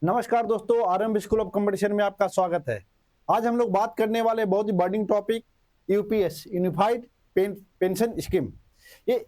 नमस्कार दोस्तों, RM school of competition में आपका स्वागत है। आज हम लोग बात करने वाले बहुत ही burning topic UPS unified pension scheme. ये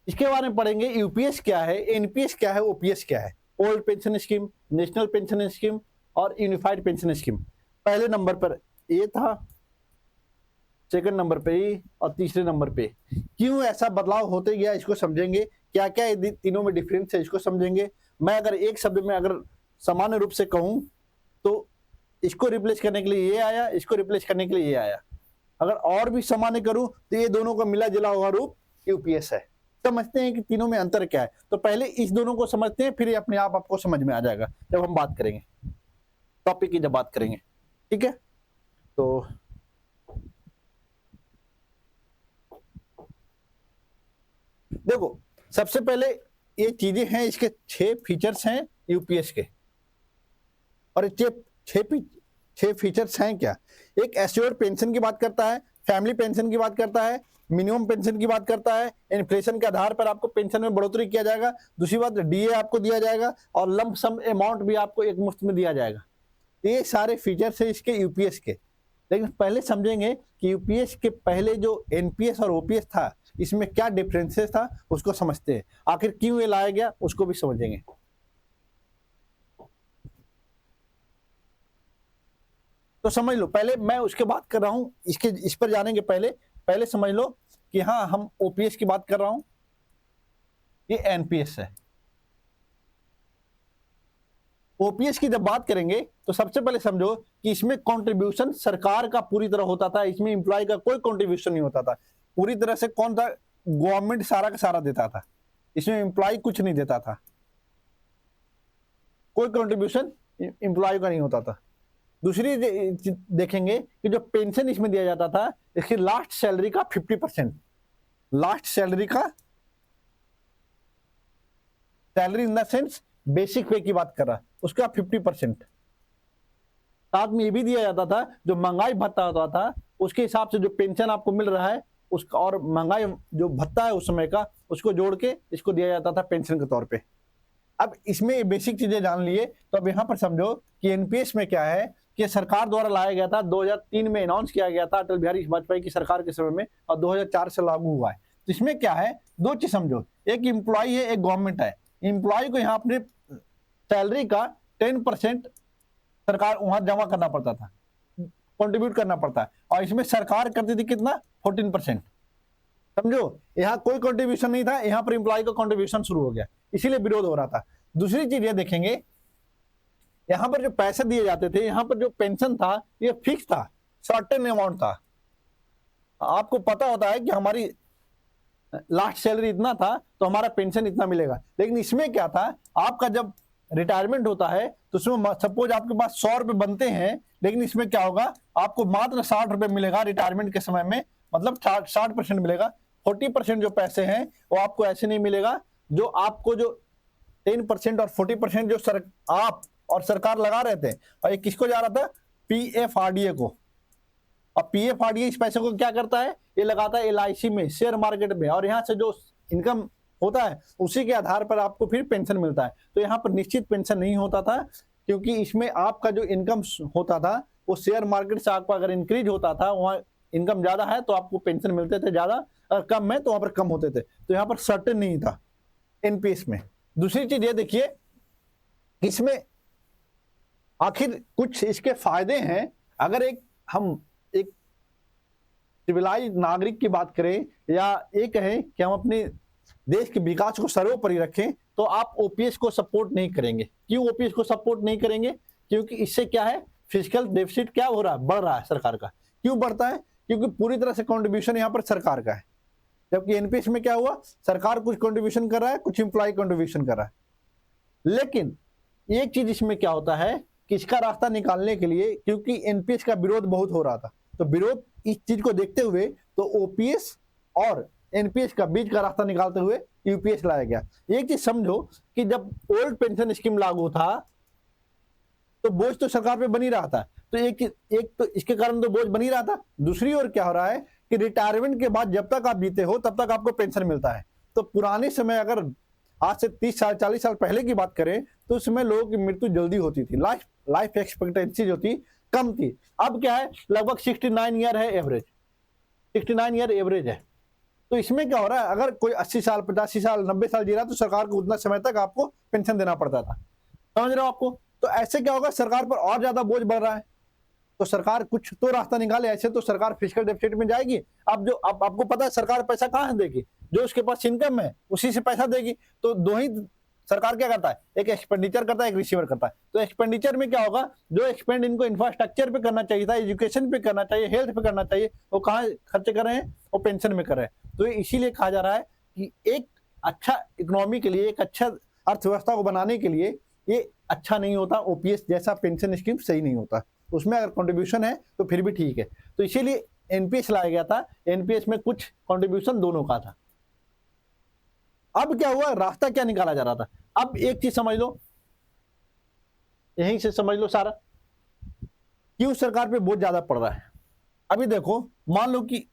इसके बारे में पढ़ेंगे। यूपीएस क्या है, एनपीएस क्या है, ओपीएस क्या है। Old pension scheme, national pension scheme और यूनिफाइड पेंशन स्कीम। पहले नंबर पर ये था, सेकंड नंबर पे ई और तीसरे नंबर पे। क्यों ऐसा बदलाव होते गया इसको समझेंगे। क्या क्या तीनों में डिफरेंस है इसको समझेंगे। मैं अगर एक शब्द में अगर सामान्य रूप से कहूं तो इसको रिप्लेस करने के लिए ये आया, इसको रिप्लेस करने के लिए ये आया। अगर और भी सामान्य करूं तो ये दोनों का मिला जुला हुआ रूप यूपीएस है। समझते हैं कि तीनों में अंतर क्या है। तो पहले इस दोनों को समझते हैं, फिर अपने आप आपको समझ में आ जाएगा जब हम बात करेंगे, टॉपिक की जब बात करेंगे। ठीक है, तो देखो, सबसे पहले ये चीजें हैं, इसके 6 फीचर्स हैं यूपीएस के। और ये 6 फीचर्स हैं क्या। एक एश्योर्ड पेंशन की बात करता है, फैमिली पेंशन की बात करता है, मिनिमम पेंशन की बात करता है, इन्फ्लेशन के आधार पर आपको पेंशन में बढ़ोतरी किया जाएगा। दूसरी बात, डीए आपको दिया जाएगा और लंप सम अमाउंट भी आपको एक मुश्त में दिया जाएगा। ये सारे फीचर्स है इसके यूपीएस के। लेकिन पहले समझेंगे कि यूपीएस के पहले जो एनपीएस और ओपीएस था, इसमें क्या डिफरेंसेस था उसको समझते हैं। आखिर क्यों ये लाया गया उसको भी समझेंगे। तो समझ लो, पहले मैं उसके बात कर रहा हूं, इस पर जाने के पहले पहले समझ लो कि हाँ, हम ओपीएस की बात कर रहा हूं, ये एनपीएस है। ओपीएस की जब बात करेंगे तो सबसे पहले समझो कि इसमें कंट्रीब्यूशन सरकार का पूरी तरह होता था। इसमें एम्प्लॉय का कोई कंट्रीब्यूशन नहीं होता था। पूरी तरह से कौन था, गवर्नमेंट सारा का सारा देता था। इसमें एम्प्लॉय कुछ नहीं देता था, कोई कंट्रीब्यूशन एम्प्लॉय का नहीं होता था। दूसरी देखेंगे कि जो पेंशन इसमें दिया जाता था, इसकी लास्ट सैलरी का 50%, लास्ट सैलरी का, salary in the sense basic पे की बात कर रहा, उसका 50%। साथ में ये भी दिया जाता था जो महंगाई भत्ता होता था, उसके हिसाब से जो पेंशन आपको मिल रहा है उसका और महंगाई जो भत्ता है उस समय का, उसको जोड़ के इसको दिया जाता था पेंशन के तौर पे। अब इसमें बेसिक चीजें जान लिए तो अब यहाँ पर समझो कि एनपीएस में क्या है कि सरकार द्वारा लाया गया था। 2003 में अनाउंस किया गया था अटल बिहारी वाजपेयी की सरकार के समय में, और 2004 से लागू हुआ है। तो इसमें क्या है, दो चीज समझो, एक एम्प्लॉय है, एक गवर्नमेंट है। एम्प्लॉय को यहाँ अपने सैलरी का 10% सरकार वहां जमा करना पड़ता था, कंट्रीब्यूट करना पड़ता है, और इसमें सरकार करती थी कितना, 14%। समझो, यहाँ कोई कंट्रीब्यूशन नहीं था, यहाँ पर एम्प्लॉय का कंट्रीब्यूशन शुरू हो गया, इसीलिए विरोध हो रहा था। दूसरी चीज ये देखेंगे, यहाँ पर जो पैसे दिए जाते थे, यहाँ पर जो पेंशन था ये फिक्स था, सर्टेन अमाउंट था। आपको पता होता है कि हमारी लास्ट सैलरी इतना था तो हमारा पेंशन इतना मिलेगा। लेकिन इसमें क्या था, आपका जब रिटायरमेंट होता है तो उसमें सपोज आपके पास 100 रुपए बनते हैं, लेकिन इसमें क्या होगा, आपको मात्र 60 रुपए मिलेगा रिटायरमेंट के समय में, मतलब 60% मिलेगा। 40% जो पैसे हैं वो आपको ऐसे नहीं मिलेगा, जो आपको जो 10% और 40% जो आप और सरकार लगा रहे थे, और ये किसको जा रहा था, पीएफआरडीए को। और पीएफआरडीए इस पैसे को क्या करता है, ये लगाता है एलआईसी में, शेयर मार्केट में, और यहाँ से जो इनकम होता है उसी के आधार पर आपको फिर पेंशन मिलता है। तो यहाँ पर निश्चित पेंशन नहीं होता था, क्योंकि इसमें आपका जो इनकम होता था वो शेयर मार्केट से आपका अगर इंक्रीज होता था, वहां इनकम ज्यादा है तो आपको पेंशन मिलते थे ज्यादा, और कम है तो वहां पर कम होते थे। तो यहाँ पर सर्टेन नहीं था एनपीएस में। दूसरी चीज ये देखिए, इसमें आखिर कुछ इसके फायदे हैं। अगर हम एक सिविलाइज नागरिक की बात करें, या ये कहें कि हम अपने देश के विकास को सर्वोपरि रखें, तो आप ओपीएस को सपोर्ट नहीं करेंगे। क्यों ओपीएस को सपोर्ट नहीं करेंगे, क्योंकि इससे क्या है, फिजिकल डेफिसिट क्या हो रहा है, बढ़ रहा है सरकार का। क्यों बढ़ता है, क्योंकि पूरी तरह से कंट्रीब्यूशन यहाँ पर सरकार का है। जबकि एनपीएस में क्या हुआ, सरकार कुछ कंट्रीब्यूशन कर रहा है, कुछ एम्प्लॉय कंट्रीब्यूशन कर रहा है। लेकिन एक चीज इसमें क्या होता है कि इसका रास्ता निकालने के लिए, क्योंकि एनपीएस का विरोध बहुत हो रहा था, तो विरोध इस चीज को देखते हुए तो ओपीएस और एनपीएस का बीच का रास्ता निकालते हुए यूपीएस लाया गया। एक चीज समझो कि जब ओल्ड पेंशन स्कीम लागू था तो बोझ तो सरकार पे बनी रहा था, तो एक तो इसके कारण तो बोझ बनी रहा था। दूसरी ओर क्या हो रहा है कि रिटायरमेंट के बाद जब तक आप जीते हो तब तक आपको पेंशन मिलता है। तो पुराने समय, अगर आज से 30 साल 40 साल पहले की बात करें, तो उसमें लोगों की मृत्यु जल्दी होती थी, लाइफ एक्सपेक्टेंसी जो थी कम थी। अब क्या है, लगभग 69 ईयर है एवरेज, 69 ईयर एवरेज है। तो इसमें क्या हो रहा है, अगर कोई 80 साल 85 साल 90 साल जी रहा तो सरकार को उतना समय तक आपको पेंशन देना पड़ता था, समझ रहे हो आपको। तो ऐसे क्या होगा, सरकार पर और ज्यादा बोझ बढ़ रहा है, तो सरकार कुछ तो रास्ता निकाले, ऐसे तो सरकार फिस्कल डेफिसिट में जाएगी। अब आपको पता है सरकार पैसा कहां से देगी, जो उसके पास इनकम है उसी से पैसा देगी। तो दो ही सरकार क्या करता है, एक एक्सपेंडिचर करता है, एक रिसीवर करता है। तो एक्सपेंडिचर में क्या होगा, जो एक्सपेंड इनको इंफ्रास्ट्रक्चर पे करना चाहिए था, एजुकेशन पे करना चाहिए, हेल्थ पे करना चाहिए, वो कहाँ खर्च कर रहे हैं, वो पेंशन में कर रहे हैं। तो इसीलिए कहा जा रहा है कि एक अच्छा इकोनॉमी के लिए, एक अच्छा अर्थव्यवस्था को बनाने के लिए ये अच्छा नहीं होता, ओपीएस जैसा पेंशन स्कीम सही नहीं होता। उसमें अगर कंट्रीब्यूशन है तो फिर भी ठीक है, तो इसीलिए एनपीएस लाया गया था। एनपीएस में कुछ कंट्रीब्यूशन दोनों का था। अब क्या हुआ, रास्ता क्या निकाला जा रहा था। अब एक चीज समझ लो, यहीं से समझ लो सारा, क्यों सरकार पे बहुत ज्यादा पड़ रहा है। अभी देखो, मान लो कि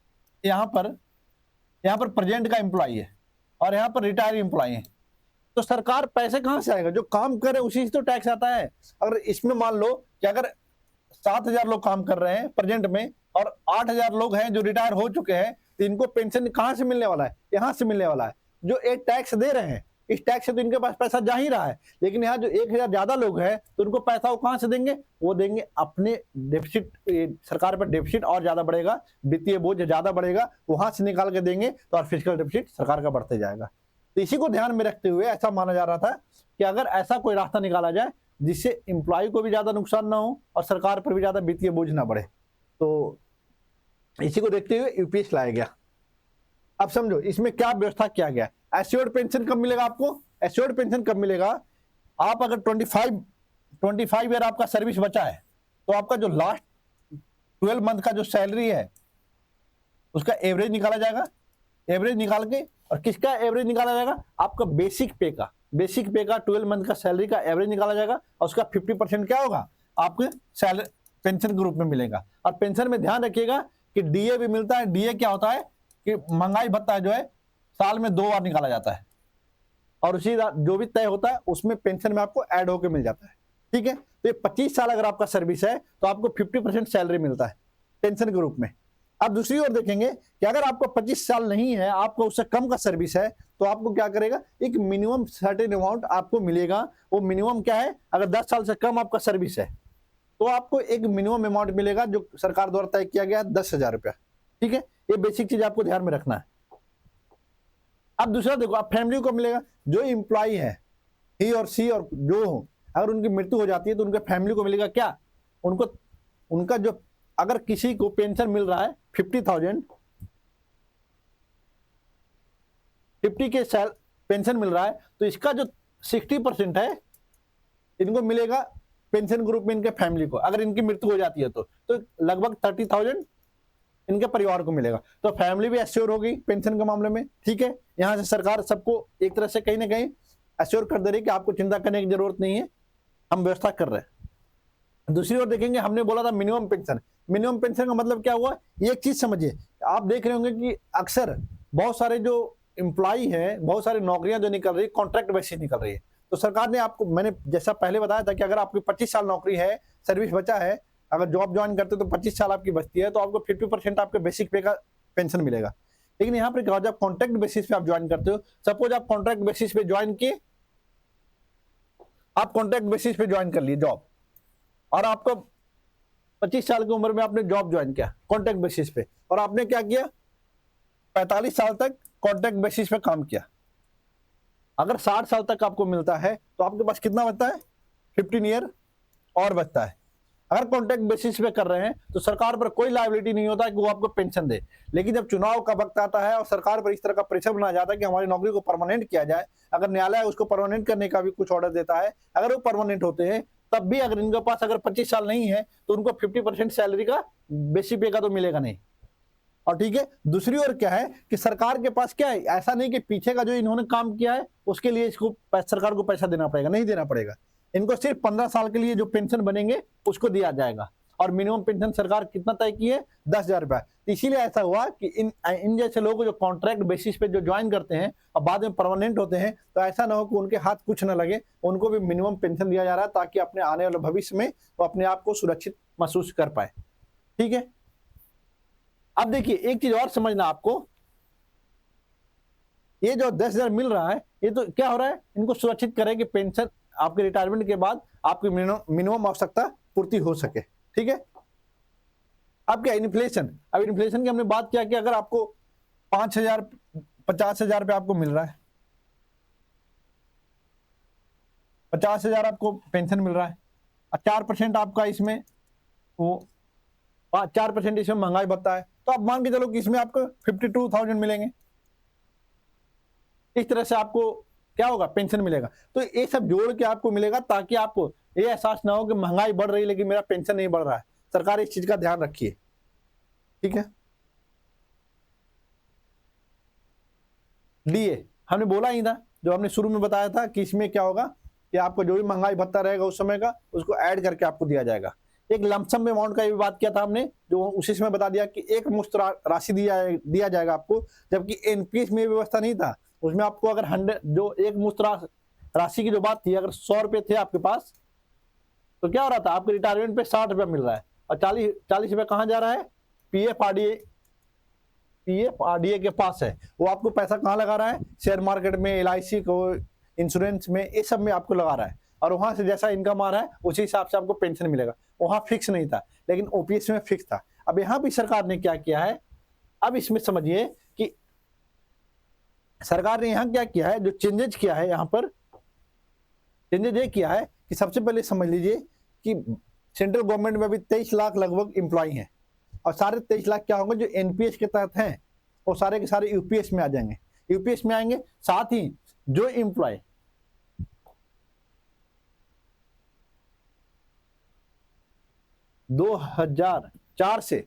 यहां पर प्रेजेंट का एम्प्लॉय है और यहां पर रिटायर एम्प्लॉय है, तो सरकार पैसे कहां से आएगा, जो काम करे उसी से तो टैक्स आता है। अगर इसमें मान लो कि अगर 7,000 लोग काम कर रहे हैं प्रेजेंट में और 8,000 लोग हैं जो रिटायर हो चुके हैं, तो इनको पेंशन कहां से मिलने वाला है, यहां से मिलने वाला है। जो एक टैक्स दे रहे हैं, इस टैक्स से तो इनके पास पैसा जा ही रहा है, लेकिन यहाँ जो 1,000 ज्यादा लोग हैं तो उनको पैसा वो कहां से देंगे, वो देंगे अपने डेफिसिट, सरकार पर डेफिसिट और ज्यादा बढ़ेगा, वित्तीय बोझ ज्यादा बढ़ेगा, वहां से निकाल के देंगे तो और फिस्कल डेफिसिट सरकार का बढ़ते जाएगा। तो इसी को ध्यान में रखते हुए ऐसा माना जा रहा था कि अगर ऐसा कोई रास्ता निकाला जाए जिससे एम्प्लॉय को भी ज्यादा नुकसान ना हो और सरकार पर भी ज्यादा वित्तीय बोझ ना बढ़े, तो इसी को देखते हुए यूपीएस लाया गया। अब समझो इसमें क्या व्यवस्था किया गया। एश्योर्ड पेंशन कब मिलेगा आपको, एश्योर्ड पेंशन कब मिलेगा, आप अगर 25 ईयर आपका सर्विस बचा है तो आपका जो लास्ट 12 मंथ का जो सैलरी है उसका एवरेज निकाला जाएगा। एवरेज निकाल के, और किसका एवरेज निकाला जाएगा, आपका बेसिक पे का 12 मंथ का सैलरी का एवरेज निकाला जाएगा और उसका 50% क्या होगा, आपके सैलरी पेंशन के रूप में मिलेगा। और पेंशन में ध्यान रखिएगा कि डीए भी मिलता है। डीए क्या होता है कि महंगाई भत्ता जो है साल में 2 बार निकाला जाता है और उसी जो भी तय होता है उसमें पेंशन में आपको ऐड होकर मिल जाता है, ठीक है। तो ये 25 साल अगर आपका सर्विस है तो आपको 50% सैलरी मिलता है पेंशन के रूप में। अब दूसरी ओर देखेंगे कि अगर आपको 25 साल नहीं है, आपको उससे कम का सर्विस है, तो आपको क्या करेगा, एक मिनिमम सर्टेन अमाउंट आपको मिलेगा। वो मिनिमम क्या है, अगर 10 साल से कम आपका सर्विस है तो आपको एक मिनिमम अमाउंट मिलेगा जो सरकार द्वारा तय किया गया है, 10,000 रुपया, ठीक है। ये बेसिक चीज आपको ध्यान में रखना है। अब दूसरा देखो, आप फैमिली को मिलेगा, जो एम्प्लॉय है ही और सी और जो हो, अगर उनकी मृत्यु हो जाती है तो उनके फैमिली को मिलेगा क्या, उनको उनका जो, अगर किसी को पेंशन मिल रहा है 50,000, 50 के साल पेंशन मिल रहा है, तो इसका जो 60% है इनको मिलेगा पेंशन ग्रुप में, इनके फैमिली को। अगर इनकी मृत्यु हो जाती है तो लगभग 30,000 इनके परिवार को मिलेगा। तो फैमिली भी एश्योर हो गई पेंशन के मामले में, ठीक है। यहां से सरकार सबको एक तरह से कहीं ना कहीं एश्योर कर दे रही कि आपको चिंता करने की जरूरत नहीं है, हम व्यवस्था कर रहे हैं। दूसरी ओर देखेंगे, हमने बोला था मिनिमम पेंशन। मिनिमम पेंशन का मतलब क्या हुआ, एक चीज समझिए, आप देख रहे होंगे कि अक्सर बहुत सारे जो एम्प्लॉय हैं, बहुत सारी नौकरियां जो निकल रही है कॉन्ट्रैक्ट बेसिस निकल रही है। तो सरकार ने आपको, मैंने जैसा पहले बताया था कि अगर आपकी 25 साल नौकरी है, सर्विस बचा है, अगर जॉब ज्वाइन करते तो 25 साल आपकी बचती है, तो आपको 50% आपके बेसिक पे का पेंशन मिलेगा। लेकिन यहाँ पर क्या, जब कॉन्ट्रैक्ट बेसिस पे आप ज्वाइन करते हो, सपोज आप कॉन्ट्रैक्ट बेसिस पे ज्वाइन किए, आप कॉन्ट्रैक्ट बेसिस पे ज्वाइन कर लिए जॉब, और आपको 25 साल की उम्र में आपने जॉब ज्वाइन किया कॉन्ट्रैक्ट बेसिस पे, और आपने क्या किया, 45 साल तक कॉन्ट्रैक्ट बेसिस पे काम किया। अगर 60 साल तक आपको मिलता है तो आपके पास कितना बचता है, 15 ईयर और बचता है। अगर कॉन्ट्रैक्ट बेसिस पे कर रहे हैं तो सरकार पर कोई लायबिलिटी नहीं होता कि वो आपको पेंशन दे। लेकिन जब चुनाव का वक्त आता है और सरकार पर इस तरह का प्रेशर बनाया जाता है कि हमारी नौकरी को परमानेंट किया जाए, अगर न्यायालय उसको परमानेंट करने का भी कुछ ऑर्डर देता है, अगर वो परमानेंट होते हैं तब भी अगर इनके पास अगर 25 साल नहीं है तो उनको 50% सैलरी का बेसिक पे का तो मिलेगा नहीं। और ठीक है, दूसरी ओर क्या है कि सरकार के पास क्या है, ऐसा नहीं कि पीछे का जो इन्होंने काम किया है उसके लिए इसको सरकार को पैसा देना पड़ेगा, नहीं देना पड़ेगा। इनको सिर्फ 15 साल के लिए जो पेंशन बनेंगे उसको दिया जाएगा। और मिनिमम पेंशन सरकार कितना तय की है, 10,000 रुपया। इसीलिए ऐसा हुआ कि इन जैसे लोग जो कॉन्ट्रैक्ट बेसिस पे जो ज्वाइन करते हैं और बाद में परमानेंट होते हैं, तो ऐसा ना हो कि उनके हाथ कुछ ना लगे, उनको भी मिनिमम पेंशन दिया जा रहा है ताकि अपने आने वाले भविष्य में वो अपने आप को सुरक्षित महसूस कर पाए। ठीक है, अब देखिए एक चीज और समझना आपको, ये जो 10,000 मिल रहा है, ये तो क्या हो रहा है, इनको सुरक्षित करे कि पेंशन आपके रिटायरमेंट के बाद आपकी मिनिमम आवश्यकता पूर्ति हो सके। ठीक है, अब क्या इन्फ्लेशन, अब इन्फ्लेशन की हमने बात किया कि अगर आपको 5,000 50,000 रुपये आपको मिल रहा है, 50,000 आपको पेंशन मिल रहा है, 4% आपका इसमें वो 4% इसमें महंगाई भत्ता है, तो आप मान के चलो कि इसमें आपको 52,000 मिलेंगे। इस तरह से आपको क्या होगा, पेंशन मिलेगा। तो ये सब जोड़ के आपको मिलेगा ताकि आपको ये एहसास ना हो कि महंगाई बढ़ रही है लेकिन मेरा पेंशन नहीं बढ़ रहा है। सरकार इस चीज का ध्यान रखिए। ठीक है, डीए हमने बोला ही था, जो हमने शुरू में बताया था कि इसमें क्या होगा कि आपको जो भी महंगाई भत्ता रहेगा उस समय का, उसको ऐड करके आपको दिया जाएगा। एक लमसम अमाउंट का भी बात किया था हमने, जो उसी समय बता दिया कि एक मुश्त राशि दिया जाएगा आपको, जबकि एनपीएस में व्यवस्था नहीं था। उसमें आपको अगर 100 जो एक मुश्त राशि की जो बात थी, अगर 100 रुपये थे आपके पास, तो क्या हो रहा था, आपके रिटायरमेंट पे 60 रुपया मिल रहा है और 40 रुपया कहाँ जा रहा है, पीएफआरडीए के पास है। वो आपको पैसा कहाँ लगा रहा है, शेयर मार्केट में, एलआईसी को, इंश्योरेंस में, ये सब में आपको लगा रहा है और वहां से जैसा इनकम आ रहा है उसी हिसाब से आपको पेंशन मिलेगा। वहां फिक्स नहीं था लेकिन ओपीएस में फिक्स था। अब यहाँ भी सरकार ने क्या किया है, अब इसमें समझिए कि सरकार ने यहाँ क्या किया है, जो चेंजेज किया है, यहाँ पर चेंजेज ये किया है कि सबसे पहले समझ लीजिए कि सेंट्रल गवर्नमेंट में अभी 23 लाख लगभग एम्प्लॉय हैं और सारे 23 लाख क्या होंगे जो एनपीएस के तहत हैं, वो सारे के सारे यूपीएस में आ जाएंगे, यूपीएस में आएंगे। साथ ही जो एम्प्लॉय 2004 से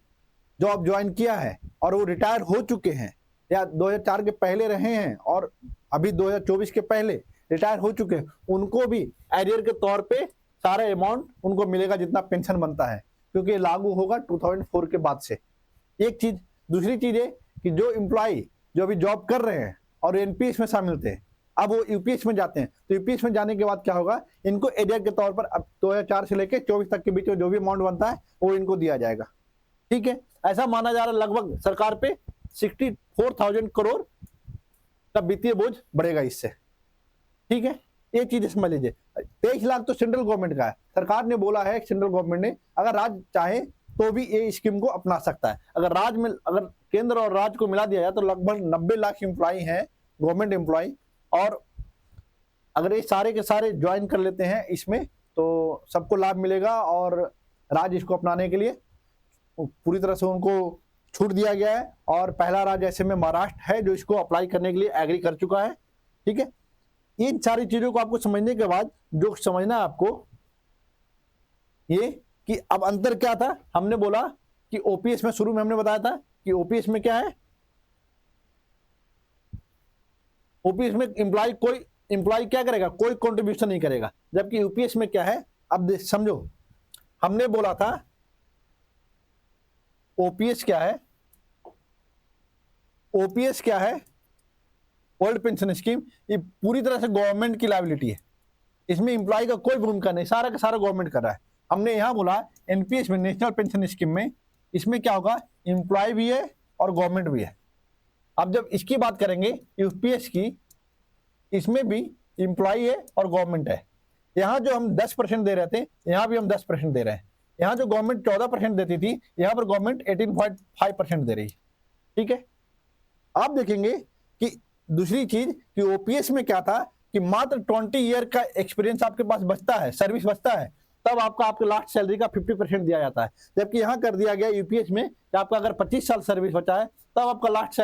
जॉब ज्वाइन किया है और वो रिटायर हो चुके हैं या 2004 के पहले रहे हैं और अभी 2024 के पहले रिटायर हो चुके हैं, उनको भी एरियर के तौर पे सारा अमाउंट उनको मिलेगा जितना पेंशन बनता है, क्योंकि लागू होगा 2004 के बाद से। एक चीज, दूसरी चीज है कि जो एम्प्लॉय जो अभी जॉब कर रहे हैं और एनपीएस में शामिल थे, अब वो यूपीएस में जाते हैं, तो यूपीएस में जाने के बाद क्या होगा, इनको एरियर के तौर पर अब 2004 से लेकर 24 तक के बीच में जो भी अमाउंट बनता है वो इनको दिया जाएगा। ठीक है, ऐसा माना जा रहा है लगभग सरकार पे 64,000 करोड़ का वित्तीय बोझ बढ़ेगा इससे। ठीक है, ये चीज समझ लीजिए। 23 लाख तो सेंट्रल गवर्नमेंट का है, सरकार ने बोला है, सेंट्रल गवर्नमेंट ने, अगर राज्य चाहे तो भी ये स्कीम को अपना सकता है। अगर राज्य में, अगर केंद्र और राज्य को मिला दिया जाए तो लगभग 90 लाख एम्प्लॉय हैं, गवर्नमेंट एम्प्लॉय, और अगर ये सारे के सारे ज्वाइन कर लेते हैं इसमें तो सबको लाभ मिलेगा और राज्य इसको अपनाने के लिए पूरी तरह से उनको छूट दिया गया है। और पहला राज्य ऐसे में महाराष्ट्र है जो इसको अप्लाई करने के लिए एग्री कर चुका है। ठीक है, इन सारी चीजों को आपको समझने के बाद जो समझना है आपको ये कि अब अंतर क्या था, हमने बोला कि ओपीएस में, शुरू में हमने बताया था कि ओपीएस में क्या है, ओपीएस में एम्प्लॉय क्या करेगा, कोई कंट्रीब्यूशन नहीं करेगा, जबकि यूपीएस में क्या है, अब समझो, हमने बोला था ओपीएस क्या है, ओपीएस क्या है, ओल्ड पेंशन स्कीम, ये पूरी तरह से गवर्नमेंट की लायबिलिटी है, इसमें एम्प्लॉय का कोई भूमिका नहीं, सारा का सारा गवर्नमेंट कर रहा है। हमने यहां बोला एनपीएस में, नेशनल पेंशन स्कीम में, इसमें क्या होगा, एम्प्लॉय भी है और गवर्नमेंट भी है। अब जब इसकी बात करेंगे यूपीएस की, इसमें भी एम्प्लॉय है और गवर्नमेंट है। यहां जो हम 10% दे रहे थे, यहां भी हम 10% दे रहे हैं। यहां जो गवर्नमेंट 14% देती थी, यहां पर गवर्नमेंट 18.5% दे रही है। ठीक है, आप देखेंगे कि दूसरी चीज कि ओपीएस में क्या था कि मात्र 20 ईयर का एक्सपीरियंस आपके पास बचता है, सर्विस बचता है, तब आपके लास्ट सैलरी का 50% दिया जाता है। जबकि यहां कर दिया गया यूपीएस में कि आपका अगर 25 साल सर्विस बचा है तब आपका लास्ट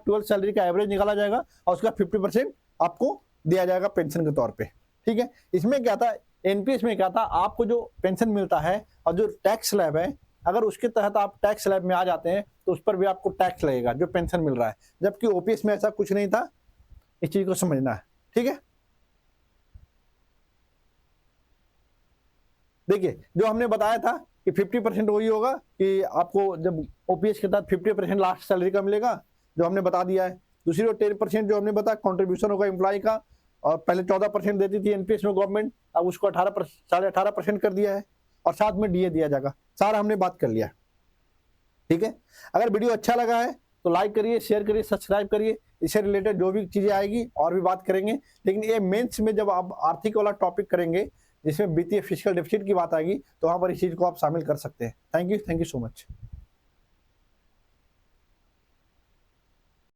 12 सैलरी का एवरेज निकाला जाएगा और उसका 50% आपको दिया जाएगा पेंशन के तौर पे। ठीक है, इसमें क्या था, एनपीएस में क्या था, आपको जो पेंशन मिलता है और जो टैक्स स्लैब है, अगर उसके तहत आप टैक्स स्लैब में आ जाते हैं तो उस पर भी आपको टैक्स लगेगा जो पेंशन मिल रहा है, जबकि ओपीएस में ऐसा कुछ नहीं था। इस चीज को समझना है। ठीक है, देखिए जो हमने बताया था कि 50% वही होगा कि आपको जब ओपीएस के तहत 50% लास्ट सैलरी का मिलेगा, जो हमने बता दिया है। दूसरी ओर 10% जो हमने बताया कॉन्ट्रीब्यूशन होगा एम्प्लॉय का, और पहले 14% देती थी एनपीएस में गवर्नमेंट, अब उसको 18.5% कर दिया है, और साथ में डीए दिया जाएगा। सारा हमने बात कर लिया, ठीक है। अगर वीडियो अच्छा लगा है तो लाइक करिए, शेयर करिए, सब्सक्राइब करिए। इससे रिलेटेड जो भी चीजें आएगी और भी बात करेंगे, लेकिन ये मेंस में जब आप आर्थिक वाला टॉपिक करेंगे जिसमें वित्तीय फिस्कल डेफिसिट की बात आएगी, तो वहां पर इस चीज को आप शामिल कर सकते हैं। Thank you so much.